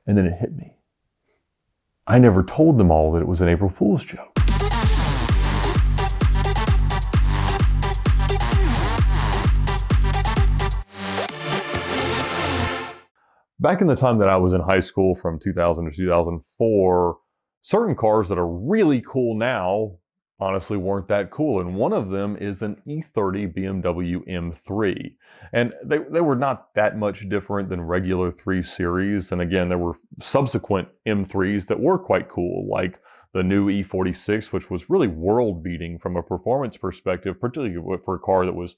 And then it hit me. I never told them all that it was an April Fool's joke. Back in the time that I was in high school, from 2000 to 2004, certain cars that are really cool now honestly weren't that cool. And one of them is an E30 BMW M3. And they were not that much different than regular 3 Series. And again, there were subsequent M3s that were quite cool, like the new E46, which was really world-beating from a performance perspective, particularly for a car that was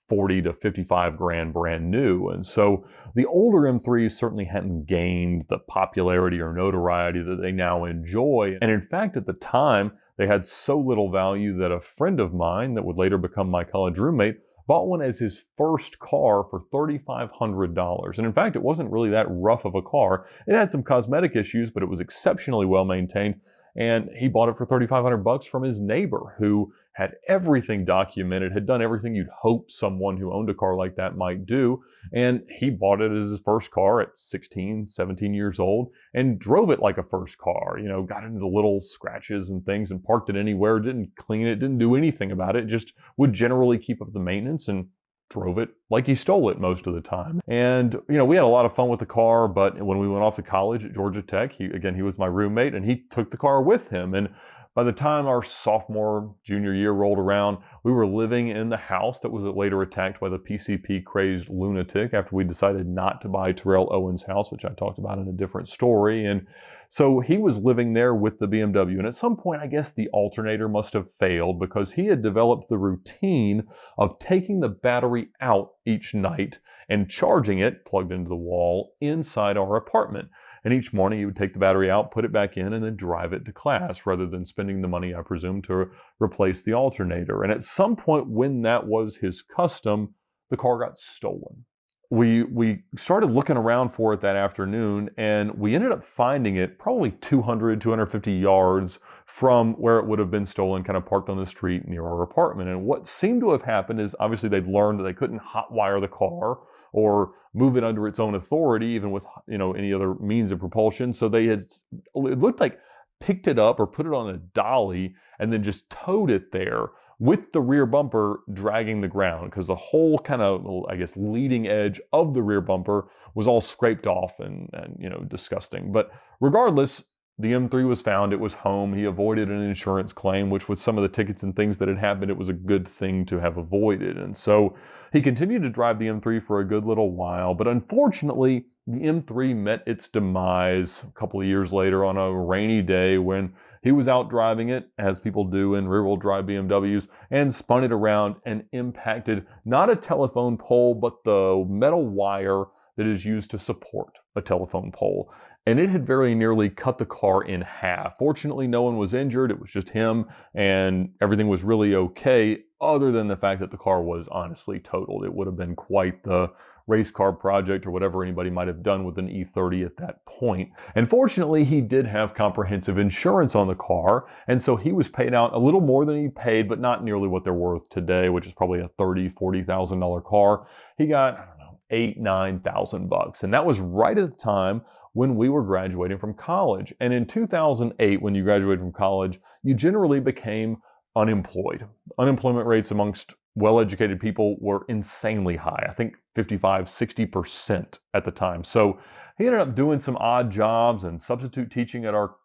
40 to 55 grand brand new. And so the older M3s certainly hadn't gained the popularity or notoriety that they now enjoy. And in fact, at the time, they had so little value that a friend of mine that would later become my college roommate bought one as his first car for $3,500. And in fact, it wasn't really that rough of a car. It had some cosmetic issues, but it was exceptionally well maintained. And he bought it for $3,500 from his neighbor, who had everything documented, had done everything you'd hope someone who owned a car like that might do. And he bought it as his first car at 16, 17 years old and drove it like a first car, you know, got into little scratches and things and parked it anywhere, didn't clean it, didn't do anything about it, just would generally keep up the maintenance and drove it like he stole it most of the time. And, you know, we had a lot of fun with the car, but when we went off to college at Georgia Tech, he was my roommate and he took the car with him. And by the time our sophomore, junior year rolled around, we were living in the house that was later attacked by the PCP-crazed lunatic after we decided not to buy Terrell Owens' house, which I talked about in a different story. And so he was living there with the BMW. And at some point, I guess the alternator must have failed because he had developed the routine of taking the battery out each night and charging it, plugged into the wall, inside our apartment. And each morning he would take the battery out, put it back in, and then drive it to class rather than spending the money, I presume, to replace the alternator. And at some point when that was his custom, the car got stolen. We started looking around for it that afternoon, and we ended up finding it probably 200, 250 yards from where it would have been stolen, kind of parked on the street near our apartment. And what seemed to have happened is obviously they'd learned that they couldn't hotwire the car or move it under its own authority, even with, you know, any other means of propulsion. So they had, it looked like, picked it up or put it on a dolly and then just towed it there with the rear bumper dragging the ground, because the whole kind of, I guess, leading edge of the rear bumper was all scraped off and you know, disgusting. But regardless, the M3 was found, it was home. He avoided an insurance claim, which with some of the tickets and things that had happened, it was a good thing to have avoided. And so he continued to drive the M3 for a good little while, but unfortunately, the M3 met its demise a couple of years later on a rainy day when he was out driving it, as people do in rear-wheel drive BMWs, and spun it around and impacted not a telephone pole, but the metal wire that is used to support a telephone pole. And it had very nearly cut the car in half. Fortunately, no one was injured. It was just him, and everything was really okay, other than the fact that the car was honestly totaled. It would have been quite the race car project or whatever anybody might have done with an E30 at that point. And fortunately, he did have comprehensive insurance on the car, and so he was paid out a little more than he paid, but not nearly what they're worth today, which is probably a $30,000, $40,000 car. He got, I don't know, $8,000, $9,000, and that was right at the time when we were graduating from college. And in 2008, when you graduated from college, you generally became unemployed. Unemployment rates amongst well-educated people were insanely high. I think 55, 60% at the time. So he ended up doing some odd jobs and substitute teaching at our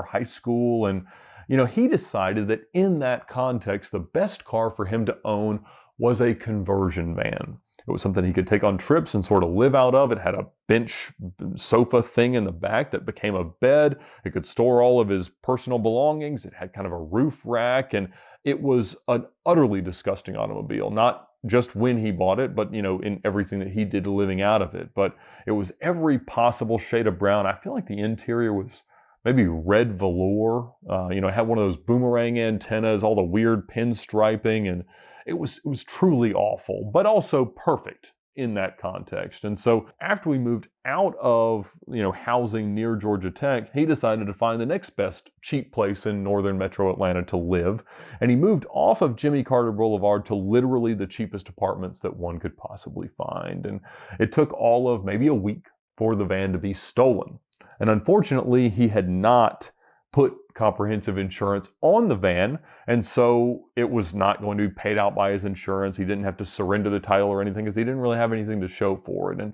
high school. And, you know, he decided that in that context, the best car for him to own was a conversion van. It was something he could take on trips and sort of live out of. It had a bench sofa thing in the back that became a bed. It could store all of his personal belongings. It had kind of a roof rack, and it was an utterly disgusting automobile. Not just when he bought it, but, you know, in everything that he did living out of it. But it was every possible shade of brown. I feel like the interior was maybe red velour. You know, it had one of those boomerang antennas, all the weird pinstriping, and it was truly awful, but also perfect in that context. And so after we moved out of, you know, housing near Georgia Tech, he decided to find the next best cheap place in northern metro Atlanta to live. And he moved off of Jimmy Carter Boulevard to literally the cheapest apartments that one could possibly find. And it took all of maybe a week for the van to be stolen. And unfortunately, he had not put comprehensive insurance on the van, and so it was not going to be paid out by his insurance. He didn't have to surrender the title or anything because he didn't really have anything to show for it. And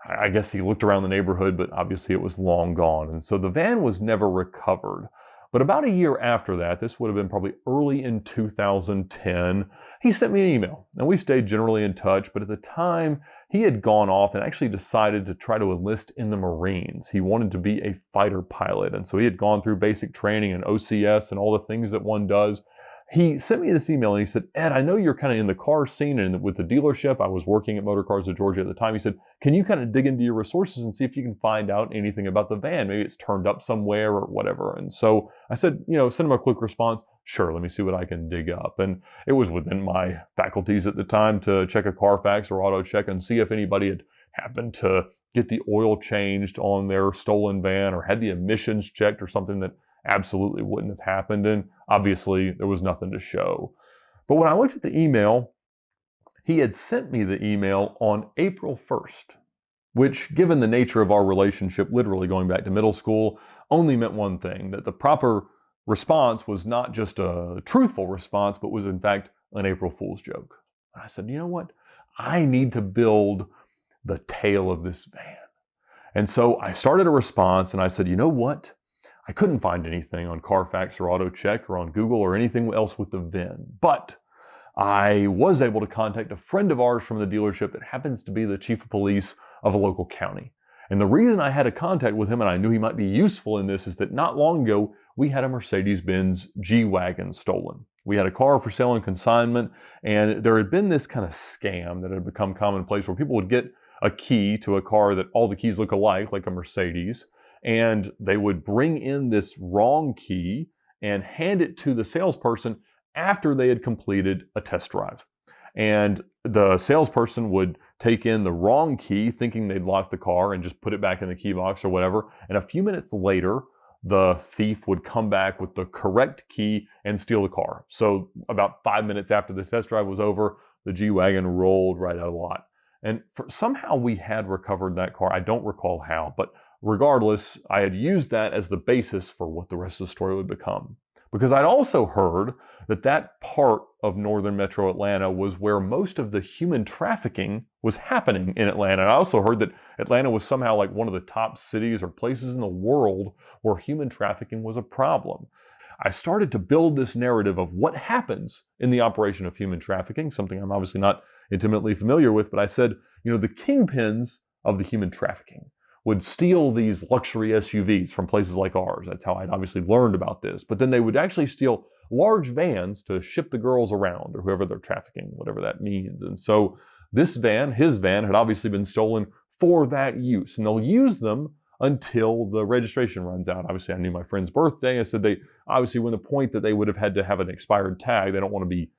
I guess he looked around the neighborhood, but obviously it was long gone. And so the van was never recovered. But about a year after that, this would have been probably early in 2010, he sent me an email. And we stayed generally in touch, but at the time, he had gone off and actually decided to try to enlist in the Marines. He wanted to be a fighter pilot. And so he had gone through basic training and OCS and all the things that one does. He sent me this email and he said, Ed, I know you're kind of in the car scene and with the dealership. I was working at Motor Cars of Georgia at the time. He said, can you kind of dig into your resources and see if you can find out anything about the van? Maybe it's turned up somewhere or whatever. And so I said, send him a quick response. Sure, let me see what I can dig up. And it was within my faculties at the time to check a Carfax or auto check and see if anybody had happened to get the oil changed on their stolen van or had the emissions checked or something that absolutely wouldn't have happened. And obviously there was nothing to show. But when I looked at the email, he had sent me the email on April 1st, which, given the nature of our relationship, literally going back to middle school, only meant one thing, that the proper response was not just a truthful response, but was in fact an April Fool's joke. And I said, you know what? I need to build the tale of this van. And so I started a response and I said, you know what? I couldn't find anything on Carfax or AutoCheck or on Google or anything else with the VIN, but I was able to contact a friend of ours from the dealership that happens to be the chief of police of a local county. And the reason I had a contact with him and I knew he might be useful in this is that not long ago, we had a Mercedes-Benz G-Wagon stolen. We had a car for sale and consignment, and there had been this kind of scam that had become commonplace where people would get a key to a car that all the keys look alike, like a Mercedes, and they would bring in this wrong key and hand it to the salesperson after they had completed a test drive. And the salesperson would take in the wrong key thinking they'd lock the car and just put it back in the key box or whatever. And a few minutes later, the thief would come back with the correct key and steal the car. So about 5 minutes after the test drive was over, the G-Wagon rolled right out of the lot. And somehow we had recovered that car. I don't recall how, but regardless, I had used that as the basis for what the rest of the story would become. Because I'd also heard that that part of northern metro Atlanta was where most of the human trafficking was happening in Atlanta. And I also heard that Atlanta was somehow like one of the top cities or places in the world where human trafficking was a problem. I started to build this narrative of what happens in the operation of human trafficking, something I'm obviously not intimately familiar with, but I said, the kingpins of the human trafficking would steal these luxury SUVs from places like ours. That's how I'd obviously learned about this. But then they would actually steal large vans to ship the girls around or whoever they're trafficking, whatever that means. And so this van, his van, had obviously been stolen for that use. And they'll use them until the registration runs out. Obviously, I knew my friend's birthday. I said they obviously when the point that they would have had to have an expired tag. They don't want to be,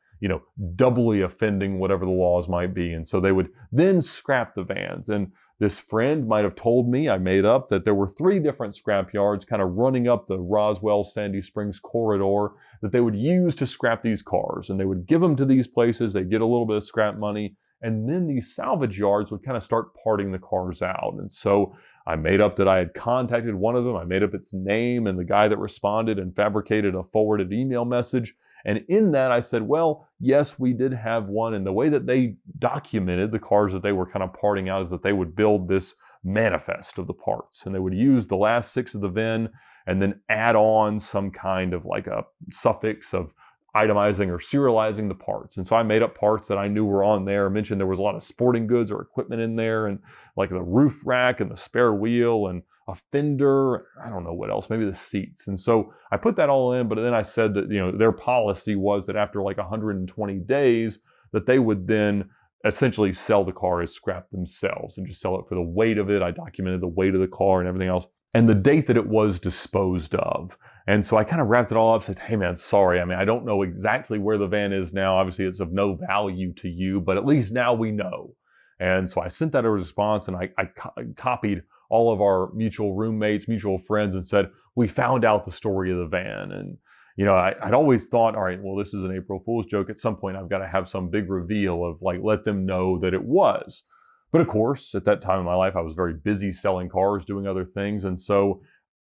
doubly offending whatever the laws might be. And so they would then scrap the vans. And this friend might have told me, I made up, that there were 3 different scrap yards kind of running up the Roswell, Sandy Springs corridor that they would use to scrap these cars. And they would give them to these places. They'd get a little bit of scrap money. And then these salvage yards would kind of start parting the cars out. And so I made up that I had contacted one of them. I made up its name and the guy that responded and fabricated a forwarded email message. And in that I said, well, yes, we did have one. And the way that they documented the cars that they were kind of parting out is that they would build this manifest of the parts. And they would use the last 6 of the VIN and then add on some kind of like a suffix of itemizing or serializing the parts. And so I made up parts that I knew were on there. I mentioned there was a lot of sporting goods or equipment in there, and like the roof rack and the spare wheel and a fender, I don't know what else, maybe the seats. And so I put that all in, but then I said that, their policy was that after like 120 days, that they would then essentially sell the car as scrap themselves and just sell it for the weight of it. I documented the weight of the car and everything else and the date that it was disposed of. And so I kind of wrapped it all up, said, hey man, sorry. I don't know exactly where the van is now. Obviously it's of no value to you, but at least now we know. And so I sent that a response and I copied all of our mutual roommates, mutual friends, and said, we found out the story of the van. And, I'd always thought, all right, well, this is an April Fool's joke. At some point, I've got to have some big reveal of like, let them know that it was. But of course, at that time in my life, I was very busy selling cars, doing other things. And so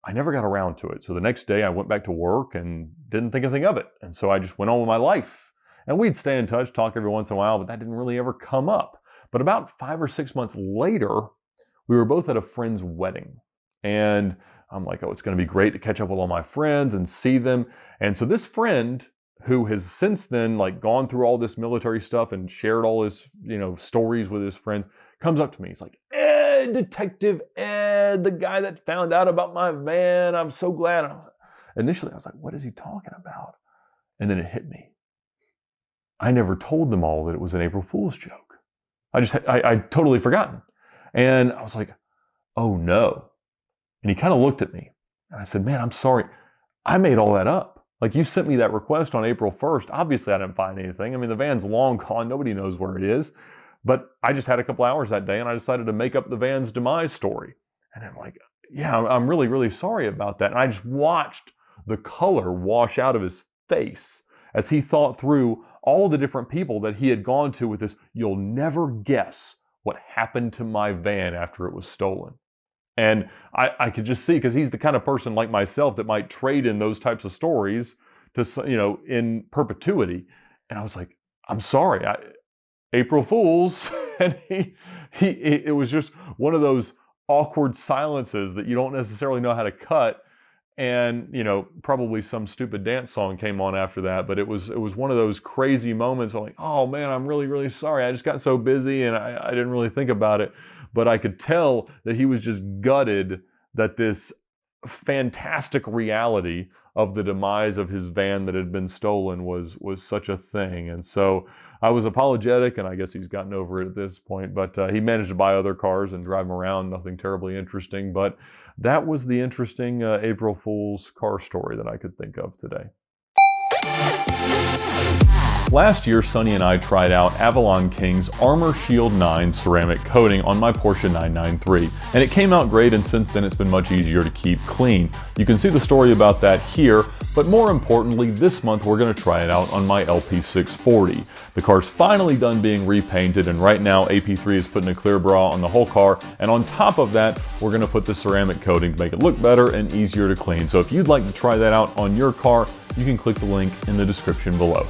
I never got around to it. So the next day I went back to work and didn't think anything of it. And so I just went on with my life. And we'd stay in touch, talk every once in a while, but that didn't really ever come up. But about 5 or 6 months later, we were both at a friend's wedding. And I'm like, oh, it's going to be great to catch up with all my friends and see them. And so this friend, who has since then gone through all this military stuff and shared all his, stories with his friends, comes up to me. He's like, Ed, Detective Ed, the guy that found out about my van. I'm so glad. Initially, I was like, what is he talking about? And then it hit me. I never told them all that it was an April Fool's joke. I'd totally forgotten. And I was like, oh no. And he kind of looked at me. And I said, man, I'm sorry. I made all that up. You sent me that request on April 1st. Obviously, I didn't find anything. I mean, the van's long gone. Nobody knows where it is. But I just had a couple hours that day, and I decided to make up the van's demise story. And I'm like, yeah, I'm really, really sorry about that. And I just watched the color wash out of his face as he thought through all the different people that he had gone to with this, you'll never guess what happened to my van after it was stolen. And I could just see, because he's the kind of person like myself that might trade in those types of stories to, in perpetuity. And I was like, I'm sorry, April Fools. And it was just one of those awkward silences that you don't necessarily know how to cut. And, probably some stupid dance song came on after that, but it was one of those crazy moments. I'm like, oh man, I'm really, really sorry. I just got so busy and I didn't really think about it. But I could tell that he was just gutted that this fantastic reality of the demise of his van that had been stolen was such a thing. And so I was apologetic, and I guess he's gotten over it at this point, but he managed to buy other cars and drive them around, nothing terribly interesting. But that was the interesting April Fool's car story that I could think of today. Last year, Sonny and I tried out Avalon King's Armor Shield 9 ceramic coating on my Porsche 993, and it came out great, and since then it's been much easier to keep clean. You can see the story about that here, but more importantly, this month we're going to try it out on my LP640. The car's finally done being repainted, and right now AP3 is putting a clear bra on the whole car, and on top of that, we're going to put the ceramic coating to make it look better and easier to clean. So if you'd like to try that out on your car, you can click the link in the description below.